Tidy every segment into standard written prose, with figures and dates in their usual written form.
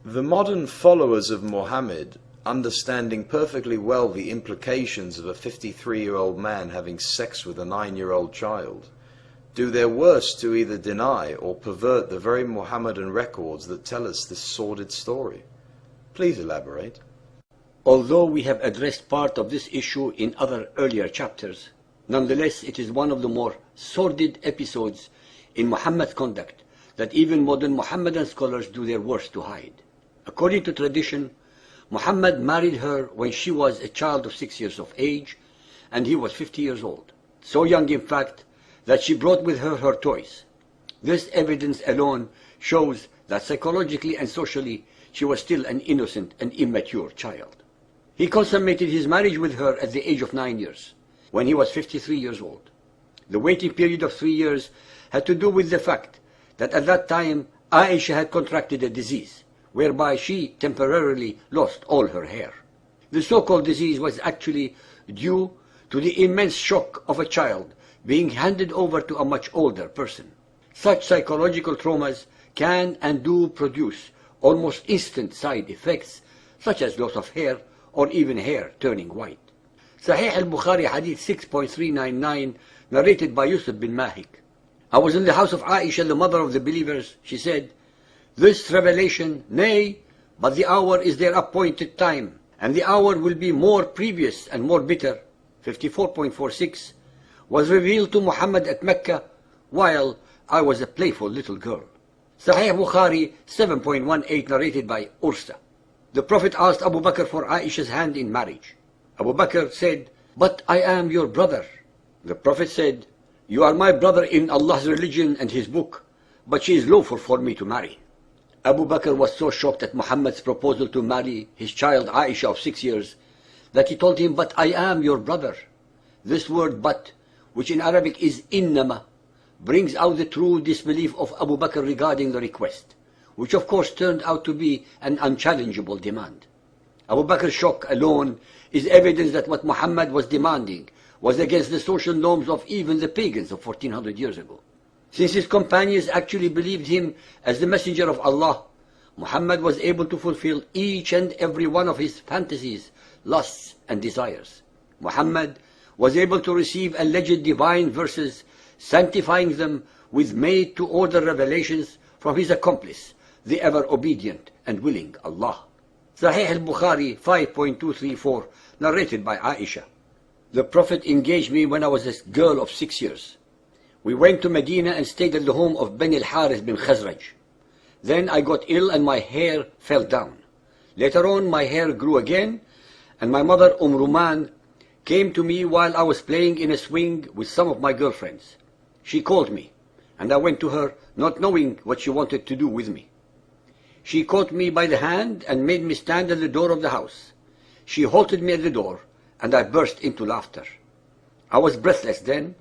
The modern followers of Muhammad, understanding perfectly well the implications of a 53-year-old man having sex with a 9-year-old child, do their worst to either deny or pervert the very Muhammadan records that tell us this sordid story. Please elaborate. Although we have addressed part of this issue in other earlier chapters, nonetheless it is one of the more sordid episodes in Muhammad's conduct that even modern Muhammadan scholars do their worst to hide. According to tradition, Muhammad married her when she was a child of 6 years of age, and he was 50 years old. So young, in fact, that she brought with her her toys. This evidence alone shows that psychologically and socially she was still an innocent and immature child. He consummated his marriage with her at the age of 9 years, when he was 53 years old. The waiting period of 3 years had to do with the fact that at that time Aisha had contracted a disease, whereby she temporarily lost all her hair. The so-called disease was actually due to the immense shock of a child being handed over to a much older person. Such psychological traumas can and do produce almost instant side effects, such as loss of hair or even hair turning white. Sahih al-Bukhari Hadith 6.399, narrated by Yusuf bin Mahik. I was in the house of Aisha, the mother of the believers. She said, "This revelation, nay, but the hour is their appointed time, and the hour will be more previous and more bitter," 54.46, was revealed to Muhammad at Mecca while I was a playful little girl. Sahih Bukhari 7.18, narrated by Ursa. The Prophet asked Abu Bakr for Aisha's hand in marriage. Abu Bakr said, "But I am your brother." The Prophet said, "You are my brother in Allah's religion and His book, but she is lawful for me to marry." Abu Bakr was so shocked at Muhammad's proposal to marry his child Aisha of 6 years that he told him, "But I am your brother." This word "but," which in Arabic is innama, brings out the true disbelief of Abu Bakr regarding the request, which of course turned out to be an unchallengeable demand. Abu Bakr's shock alone is evidence that what Muhammad was demanding was against the social norms of even the pagans of 1400 years ago. Since his companions actually believed him as the messenger of Allah, Muhammad was able to fulfill each and every one of his fantasies, lusts, and desires. Muhammad was able to receive alleged divine verses, sanctifying them with made-to-order revelations from his accomplice, the ever-obedient and willing Allah. Sahih al-Bukhari 5.234, narrated by Aisha. The Prophet engaged me when I was a girl of 6 years. We went to Medina and stayed at the home of Bani al-Harith bin Khazraj. Then I got ill and my hair fell down. Later on my hair grew again, and my mother Ruman came to me while I was playing in a swing with some of my girlfriends. She called me, and I went to her, not knowing what she wanted to do with me. She caught me by the hand and made me stand at the door of the house. She halted me at the door, and I burst into laughter. I was breathless then,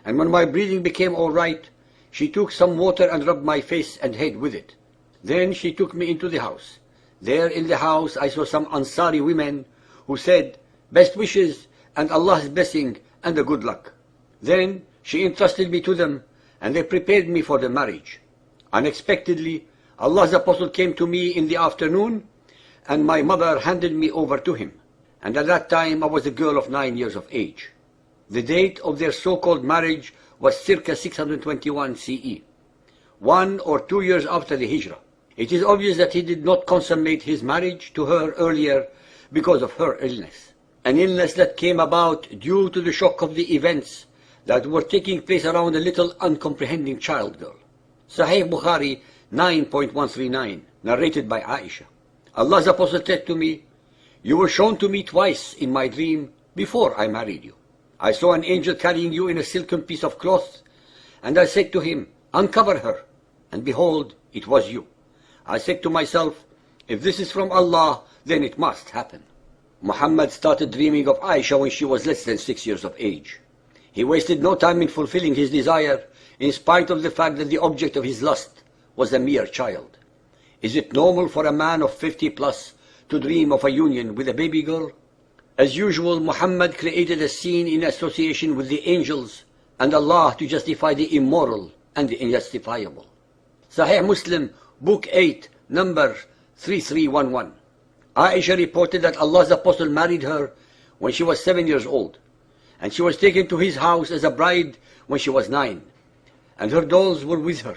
and when my breathing became all right, she took some water and rubbed my face and head with it. Then she took me into the house. There in the house I saw some Ansari women who said, "Best wishes and Allah's blessing and a good luck." Then she entrusted me to them, and they prepared me for the marriage. Unexpectedly, Allah's apostle came to me in the afternoon, and my mother handed me over to him. And at that time I was a girl of 9 years of age. The date of their so-called marriage was circa 621 CE, 1 or 2 years after the Hijrah. It is obvious that he did not consummate his marriage to her earlier because of her illness, an illness that came about due to the shock of the events that were taking place around a little uncomprehending child girl. Sahih Bukhari 9.139, narrated by Aisha. Allah's apostle said to me, "You were shown to me twice in my dream before I married you. I saw an angel carrying you in a silken piece of cloth, and I said to him, 'Uncover her,' and behold, it was you. I said to myself, 'If this is from Allah, then it must happen.'" Muhammad started dreaming of Aisha when she was less than 6 years of age. He wasted no time in fulfilling his desire, in spite of the fact that the object of his lust was a mere child. Is it normal for a man of 50 plus to dream of a union with a baby girl? As usual, Muhammad created a scene in association with the angels and Allah to justify the immoral and the unjustifiable. Sahih Muslim, Book 8, number 3311. Aisha reported that Allah's Apostle married her when she was 7 years old, and she was taken to his house as a bride when she was 9, and her dolls were with her.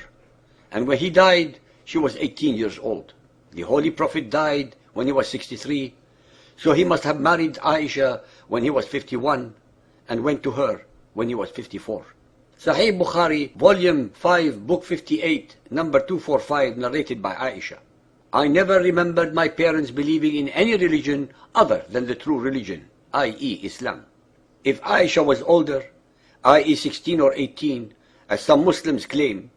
And when he died, she was 18 years old. The Holy Prophet died when he was 63, so he must have married Aisha when he was 51 and went to her when he was 54. Sahih Bukhari, Volume 5, Book 58, number 245, narrated by Aisha. I never remembered my parents believing in any religion other than the true religion, i.e. Islam. If Aisha was older, i.e. 16 or 18, as some Muslims claim,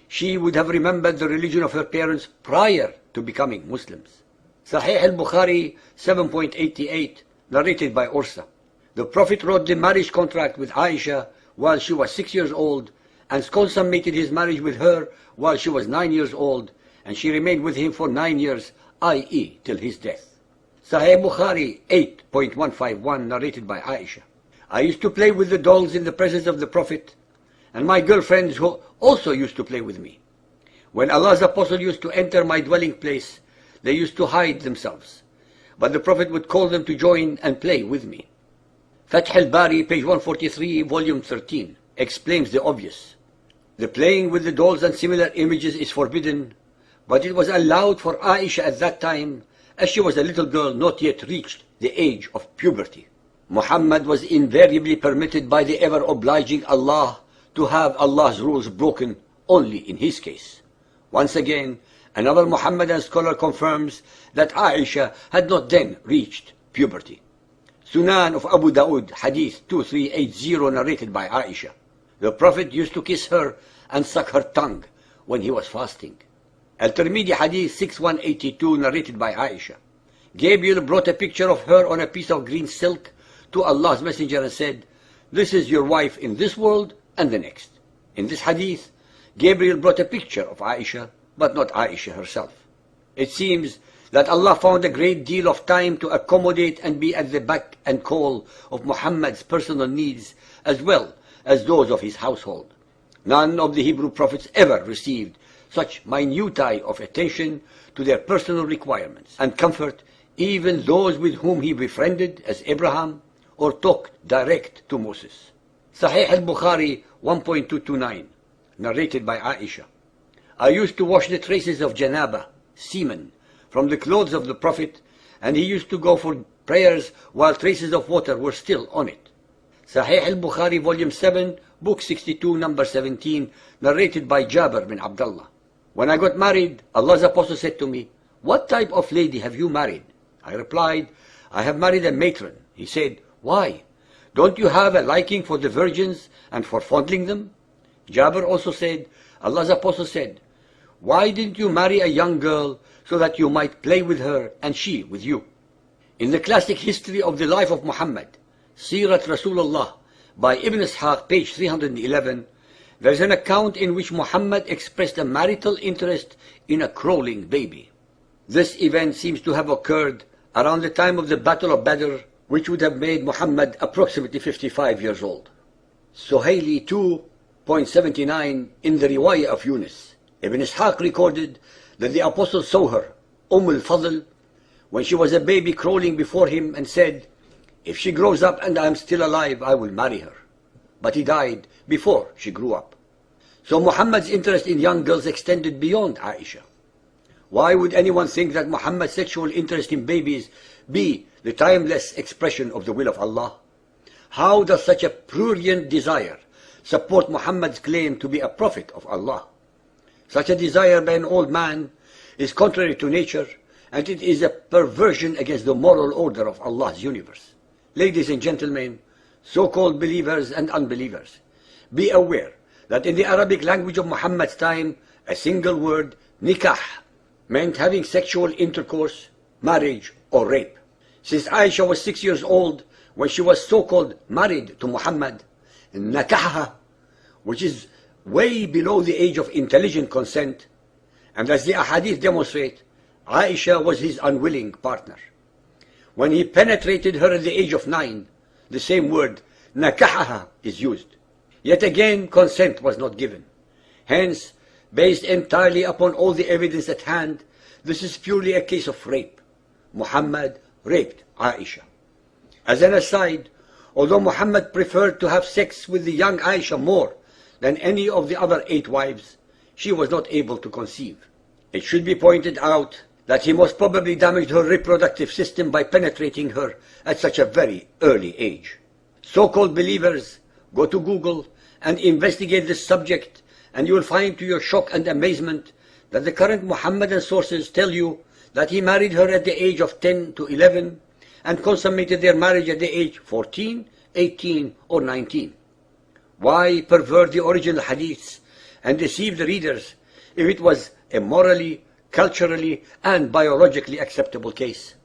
she would have remembered the religion of her parents prior to becoming Muslims. Sahih al-Bukhari 7.88, narrated by Ursa. The Prophet wrote the marriage contract with Aisha while she was 6 years old, and consummated his marriage with her while she was 9 years old, and she remained with him for 9 years, i.e. till his death. Sahih Bukhari 8.151, narrated by Aisha. I used to play with the dolls in the presence of the Prophet, and my girlfriends who also used to play with me. When Allah's Apostle used to enter my dwelling place, they used to hide themselves, but the Prophet would call them to join and play with me. Fath al-Bari, page 143, volume 13, explains the obvious. The playing with the dolls and similar images is forbidden, but it was allowed for Aisha at that time, as she was a little girl not yet reached the age of puberty. Muhammad was invariably permitted by the ever-obliging Allah to have Allah's rules broken only in his case. Once again, another Muhammadan scholar confirms that Aisha had not then reached puberty. Sunan of Abu Dawood, Hadith 2380, narrated by Aisha. The Prophet used to kiss her and suck her tongue when he was fasting. Al-Tirmidhi, Hadith 6182, narrated by Aisha. Gabriel brought a picture of her on a piece of green silk to Allah's Messenger and said, "This is your wife in this world and the next." In this hadith, Gabriel brought a picture of Aisha, but not Aisha herself. It seems that Allah found a great deal of time to accommodate and be at the beck and call of Muhammad's personal needs as well as those of his household. None of the Hebrew prophets ever received such minutiae of attention to their personal requirements and comfort, even those with whom he befriended, as Abraham, or talked direct to Moses. Sahih al-Bukhari 1.229, narrated by Aisha. I used to wash the traces of janaba, semen, from the clothes of the Prophet, and he used to go for prayers while traces of water were still on it. Sahih al-Bukhari, volume 7, book 62, number 17, narrated by Jabir bin Abdullah. When I got married, Allah's Apostle said to me, "What type of lady have you married?" I replied, "I have married a matron." He said, "Why? Don't you have a liking for the virgins and for fondling them?" Jabir also said, Allah's Apostle said, "Why didn't you marry a young girl so that you might play with her and she with you?" In the classic history of the life of Muhammad, Sirat Rasulullah, by Ibn Ishaq, page 311, there is an account in which Muhammad expressed a marital interest in a crawling baby. This event seems to have occurred around the time of the Battle of Badr, which would have made Muhammad approximately 55 years old. Suhaili 2.79 in the Riwayah of Yunus. Ibn Ishaq recorded that the Apostle saw her, al-Fadl, when she was a baby crawling before him, and said, "If she grows up and I am still alive, I will marry her." But he died before she grew up. So Muhammad's interest in young girls extended beyond Aisha. Why would anyone think that Muhammad's sexual interest in babies be the timeless expression of the will of Allah? How does such a prurient desire support Muhammad's claim to be a prophet of Allah? Such a desire by an old man is contrary to nature, and it is a perversion against the moral order of Allah's universe. Ladies and gentlemen, so-called believers and unbelievers, be aware that in the Arabic language of Muhammad's time, a single word, nikah, meant having sexual intercourse, marriage, or rape. Since Aisha was 6 years old when she was so-called married to Muhammad, nakaha, which is way below the age of intelligent consent, and as the ahadith demonstrate, Aisha was his unwilling partner. When he penetrated her at the age of 9, the same word, nakahaha, is used. Yet again, consent was not given. Hence, based entirely upon all the evidence at hand, This is purely a case of rape. Muhammad raped Aisha. As an aside, although Muhammad preferred to have sex with the young Aisha more than any of the other 8 wives, she was not able to conceive. It should be pointed out that he most probably damaged her reproductive system by penetrating her at such a very early age. So-called believers, go to Google and investigate this subject, and you will find to your shock and amazement that the current Muhammadan sources tell you that he married her at the age of 10 to 11 and consummated their marriage at the age 14, 18 or 19. Why pervert the original hadiths and deceive the readers if it was a morally, culturally and biologically acceptable case?